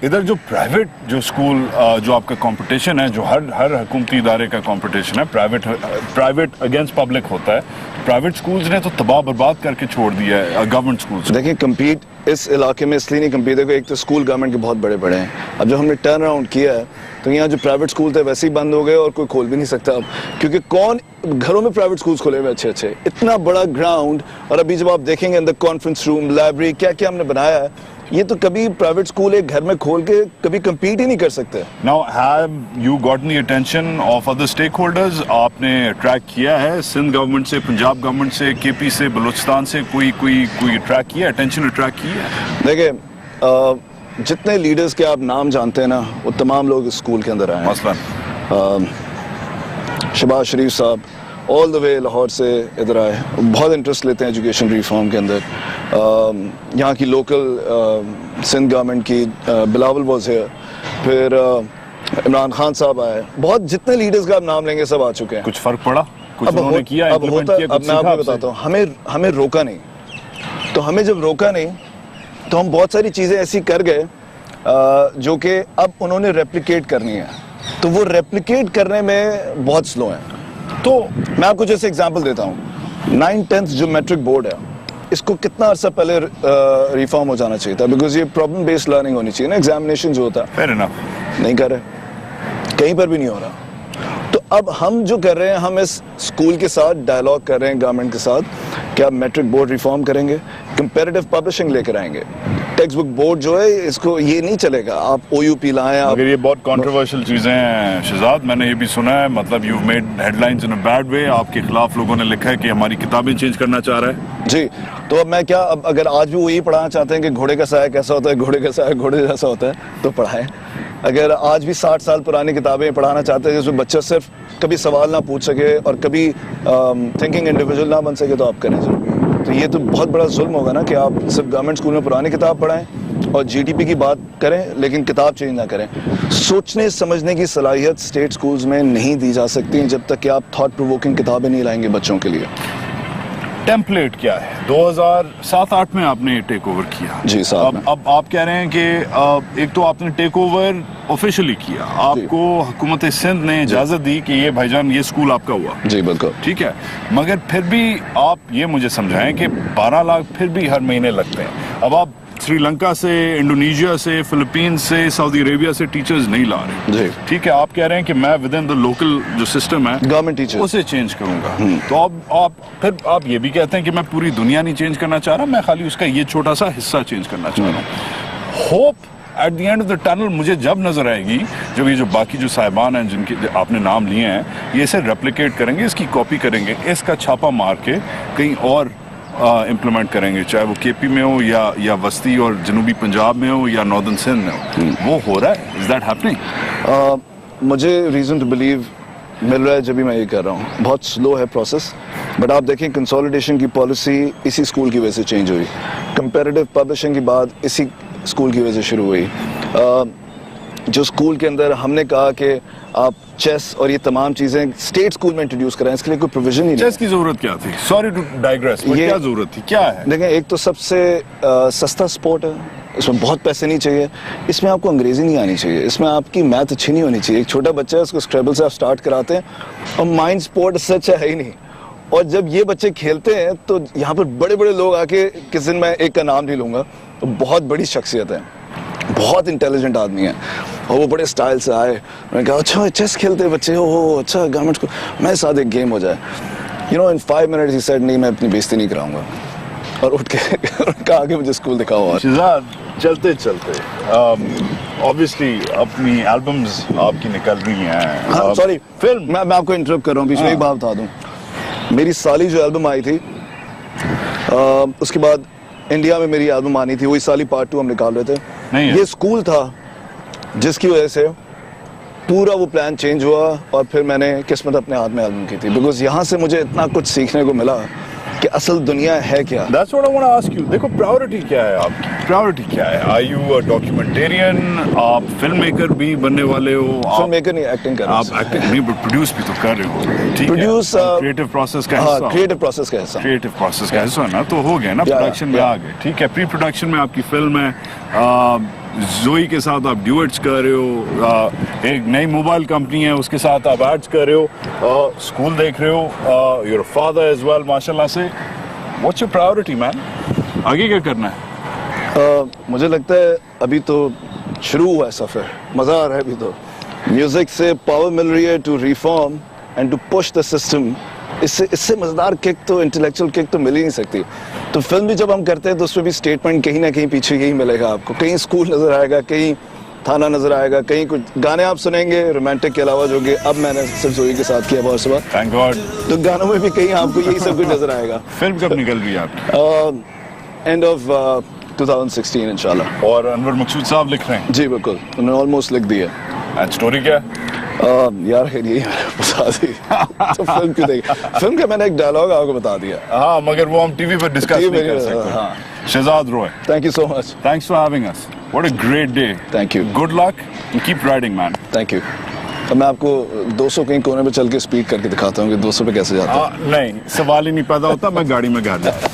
[SPEAKER 1] इधर जो प्राइवेट जो स्कूल जो आपका कंपटीशन है, जो हर हुकूमती इदारे का कंपटीशन है, प्राइवेट अगेंस्ट पब्लिक होता है, प्राइवेट स्कूल्स ने तो तबाह बर्बाद करके छोड़ दिया है गवर्नमेंट स्कूल्स।
[SPEAKER 2] देखिए कम्पीट इस इलाके में इसलिए नहीं कम्पीट, देखो एक तो स्कूल गवर्नमेंट के बहुत बड़े बड़े हैं। अब जब हमने टर्न अराउंड किया है तो यहाँ जो प्राइवेट स्कूल थे वैसे ही बंद हो गए और कोई खोल भी नहीं सकता अब, क्योंकि कौन घरों में प्राइवेट स्कूल्स खोले हुए अच्छे, इतना बड़ा ग्राउंड। और अभी जब आप देखेंगे अंदर कॉन्फ्रेंस रूम, लाइब्रेरी, क्या क्या हमने बनाया है, ये तो कभी प्राइवेट स्कूल एक घर में खोल के कभी कम्पीट ही नहीं कर सकते।
[SPEAKER 1] Now have you gotten the attention of other stakeholders? आपने ट्रैक किया है सिंध गवर्नमेंट से, पंजाब गवर्नमेंट से, केपी से, बलूचिस्तान से, कोई ट्रैक किया, अटेंशन ट्रैक किया?
[SPEAKER 2] देखिए जितने लीडर्स के आप नाम जानते हैं ना, वो तमाम लोग इस स्कूल के अंदर आए हैं।
[SPEAKER 1] मसलन
[SPEAKER 2] शहबाज शरीफ साहब ऑल द वे लाहौर से इधर आए, बहुत इंटरेस्ट लेते हैं एजुकेशन रिफॉर्म के अंदर। यहाँ की लोकल सिंध गवर्नमेंट की बिलावल वॉज हियर, फिर इमरान खान साहब आए, बहुत जितने लीडर्स का आप नाम लेंगे सब आ चुके हैं।
[SPEAKER 1] कुछ फर्क पड़ा? कुछ उन्होंने किया,
[SPEAKER 2] अब होता, अब मैं आपको बताता हूँ, हमें रोका नहीं। तो हमें जब रोका नहीं तो हम बहुत सारी चीज़ें ऐसी कर गए जो कि अब उन्होंने रेप्लिकेट करनी है, तो वो रेप्लिकेट करने में बहुत स्लो हैं। तो मैं आपको जैसे एग्जांपल देता हूँ, 9th-10th जो मैट्रिक बोर्ड है, इसको कितना अर्सा पहले रिफॉर्म हो जाना चाहिए था, बिकॉज ये प्रॉब्लम बेस्ड लर्निंग होनी चाहिए ना, एग्जामिनेशन जो होता है।
[SPEAKER 1] Fair enough.
[SPEAKER 2] नहीं कर रहे, कहीं पर भी नहीं हो रहा। तो अब हम जो कर रहे हैं, हम इस स्कूल के साथ डायलॉग कर रहे हैं गवर्नमेंट के साथ कि आप मैट्रिक बोर्ड रिफॉर्म करेंगे, कंपैरेटिव पब्लिशिंग लेकर आएंगे, टेक्स्ट बुक बोर्ड जो है इसको ये नहीं चलेगा, आप OUP लाएं।
[SPEAKER 1] अगर ये बहुत कंट्रोवर्शियल चीजें हैं शहजाद, मैंने ये भी सुना है, मतलब you made headlines in a bad way, आपके खिलाफ लोगों ने लिखा है कि हमारी किताबें चेंज करना चाह रहा है।
[SPEAKER 2] जी, तो अब मैं क्या, अब अगर आज भी वो यही पढ़ाना चाहते हैं कि घोड़े का साया कैसा होता है, घोड़े का साया घोड़े जैसा होता है, तो पढ़ाएं। अगर आज भी 60 साल पुरानी किताबें पढ़ाना चाहते हैं जिसमें बच्चा सिर्फ कभी सवाल ना पूछ सके और कभी थिंकिंग इंडिविजुअल ना बन सके, तो आप करें जरूर। तो ये तो बहुत बड़ा जुल्म होगा ना कि आप सिर्फ गवर्नमेंट स्कूल में पुरानी किताब पढ़ाएं और GDP की बात करें लेकिन किताब चेंज ना करें। सोचने समझने की सलाहियत स्टेट स्कूल्स में नहीं दी जा सकती जब तक कि आप थॉट प्रोवोकिंग किताबें नहीं लाएंगे बच्चों के लिए।
[SPEAKER 1] टेम्पलेट क्या है? 2007-8 में आपने टेक ओवर किया।
[SPEAKER 2] जी साहब।
[SPEAKER 1] अब आप कह रहे हैं कि एक तो आपने टेक ओवर ऑफिशियली किया, आपको हुकूमत सिंध ने इजाजत दी कि ये भाईजान ये स्कूल आपका हुआ।
[SPEAKER 2] जी बिल्कुल
[SPEAKER 1] ठीक है, मगर फिर भी आप ये मुझे समझाएं कि 12 लाख फिर भी हर महीने लगते हैं। अब आप श्रीलंका से, इंडोनेशिया से, फिलीपींस से, सऊदी अरेबिया से टीचर्स नहीं ला रहे।
[SPEAKER 2] जी।
[SPEAKER 1] ठीक है, आप कह रहे हैं कि मैं विद इन द लोकल जो सिस्टम है
[SPEAKER 2] गवर्नमेंट टीचर
[SPEAKER 1] उसे चेंज करूंगा। तो अब फिर आप ये भी कहते हैं कि मैं पूरी दुनिया नहीं चेंज करना चाह रहा, मैं खाली उसका ये छोटा सा हिस्सा चेंज करना चाह रहा हूँ। Hope at the end of the tunnel मुझे जब नजर आएगी, जब ये जो बाकी जो साहिबान हैं जिनके आपने नाम लिए हैं, ये इसे रेप्लिकेट करेंगे, इसकी कॉपी करेंगे, इसका छापा मार के कहीं और इम्प्लीमेंट करेंगे, चाहे वो KP में हो या वस्ती और जनूबी पंजाब में हो या नॉर्दर्न सिंध में हो। वो हो रहा है? Is that happening?
[SPEAKER 2] मुझे रीजन टू बिलीव मिल रहा है जब भी मैं ये कर रहा हूँ। बहुत स्लो है प्रोसेस, बट आप देखें कंसोलिडेशन की पॉलिसी इसी स्कूल की वजह से चेंज हुई, कंपैरेटिव पब्लिशिंग की बात इसी स्कूल की वजह से शुरू हुई। जो स्कूल के अंदर हमने कहा कि आप चेस और ये तमाम चीजें स्टेट स्कूल में इंट्रोड्यूस कराएं, इसके लिए कोई प्रोविजन ही नहीं।
[SPEAKER 1] चेस की जरूरत क्या थी? सॉरी टू डाइग्रेस, ये क्या जरूरत थी, क्या है?
[SPEAKER 2] देखें, एक तो सबसे सस्ता स्पोर्ट है, इसमें बहुत पैसे नहीं चाहिए, इसमें आपको अंग्रेजी नहीं आनी चाहिए, इसमें आपकी मैथ अच्छी नहीं होनी चाहिए। एक छोटा बच्चा है, उसको स्क्रैबल से आप स्टार्ट कराते हैं, और माइंड स्पोर्ट सच है ही नहीं। और जब ये बच्चे खेलते हैं तो यहाँ पर बड़े बड़े लोग आके, किस दिन मैं एक का नाम नहीं लूंगा, तो बहुत बड़ी शख्सियत है, बहुत इंटेलिजेंट आदमी है, और वो बड़े स्टाइल से आए। मैंने कहा अच्छा चेस खेलते हैं बच्चे, हो अच्छा गवर्नमेंट को मेरे साथ एक गेम हो जाए। You know, in 5 minutes he said, नहीं मैं अपनी बेइज्जती नहीं कराऊंगा, और उठ के कहा कि मुझे स्कूल दिखाओ। और
[SPEAKER 1] शहजाद चलते चलते ऑब्वियसली अपनी एल्बम्स आपकी निकल रही हैं।
[SPEAKER 2] हाँ, सॉरी
[SPEAKER 1] फिल्म
[SPEAKER 2] मैं आपको इंटरप्ट कर रहा हूँ, बीच में एक बात बता दूं। मेरी साली जो एल्बम आई थी, उसके बाद इंडिया में मेरी एल्बम आनी थी, वही साली पार्ट 2 हम निकाल रहे थे।
[SPEAKER 1] नहीं है।
[SPEAKER 2] ये स्कूल था जिसकी वजह से पूरा वो प्लान चेंज हुआ, और फिर मैंने किस्मत अपने हाथ में एल्बम की थी, बिकॉज यहाँ से मुझे इतना कुछ सीखने को मिला कि असल दुनिया है क्या।
[SPEAKER 1] That's what I want to ask you. देखो प्रायोरिटी क्या है आपकी? प्रायोरिटी क्या है? Are you a documentarian? आप फिल्म मेकर भी बनने वाले हो?
[SPEAKER 2] फिल्म मेकर नहीं, एक्टिंग कर रहा
[SPEAKER 1] आप एक्टिंग नहीं, प्रोड्यूस भी तो कर रहे हो, ठीक
[SPEAKER 2] Produce,
[SPEAKER 1] है? क्रिएटिव प्रोसेस का हिस्सा।
[SPEAKER 2] क्रिएटिव प्रोसेस का हिस्सा।
[SPEAKER 1] क्रिएटिव प्रोसेस का हिस्सा ना, तो हो गया ना,
[SPEAKER 2] Yeah,
[SPEAKER 1] प्रोडक्शन में
[SPEAKER 2] yeah.
[SPEAKER 1] आ गए, ठीक है। प्री प्रोडक्शन में आपकी फिल्म है, जोई के साथ आप ड्यूएट्स कर रहे हो, एक नई मोबाइल कंपनी है उसके साथ आप एड्स कर रहे हो, स्कूल देख रहे हो, योर फादर एज वेल माशाल्लाह से। What's your priority man? आगे क्या करना है?
[SPEAKER 2] मुझे लगता है अभी तो शुरू हुआ है सफर, मजा आ रहा है अभी तो। म्यूजिक से पावर मिल रही है to reform and to push the system. इससे मजेदार किक तो, इंटेलेक्चुअल किक तो मिल ही नहीं सकती। तो फिल्म भी जब हम करते हैं तो उसमें भी स्टेटमेंट कहीं ना कहीं पीछे यही मिलेगा आपको, कहीं स्कूल नजर आएगा, कहीं थाना नजर आएगा, कहीं कुछ गाने आप सुनेंगे रोमांटिक के अलावा, जो कि अब मैंने सिर्फ जोई के साथ किया बहुत सुबह,
[SPEAKER 1] थैंक गॉड।
[SPEAKER 2] तो गानों में भी कहीं आपको यही सब कुछ नजर आएगा।
[SPEAKER 1] फिल्म कब निकल रही है आपकी?
[SPEAKER 2] एंड ऑफ 2016 इंशाल्लाह।
[SPEAKER 1] और अनवर मकसूद साहब लिख रहे हैं?
[SPEAKER 2] जी बिल्कुल, उन्होंने ऑलमोस्ट लिख दी है।
[SPEAKER 1] एंड स्टोरी क्या है?
[SPEAKER 2] यार यही बता दी तो फिल्म क्यों देखी? फिल्म का मैंने एक डायलॉग आपको बता दिया।
[SPEAKER 1] हाँ, मगर वो हम टीवी पर डिस्कस
[SPEAKER 2] TV
[SPEAKER 1] नहीं कर
[SPEAKER 2] पर,
[SPEAKER 1] सकते।
[SPEAKER 2] हाँ।
[SPEAKER 1] Shehzad Roy,
[SPEAKER 2] thank you so much.
[SPEAKER 1] thanks for having us. What a great day.
[SPEAKER 2] Thank you.
[SPEAKER 1] Good luck and keep riding, man.
[SPEAKER 2] Thank you. अब मैं आपको 200 कहीं कोने में चल के स्पीड करके दिखाता हूँ कि 200 पे कैसे जाता है।
[SPEAKER 1] नहीं, सवाल ही नहीं पैदा होता, मैं गाड़ी में घर जाता।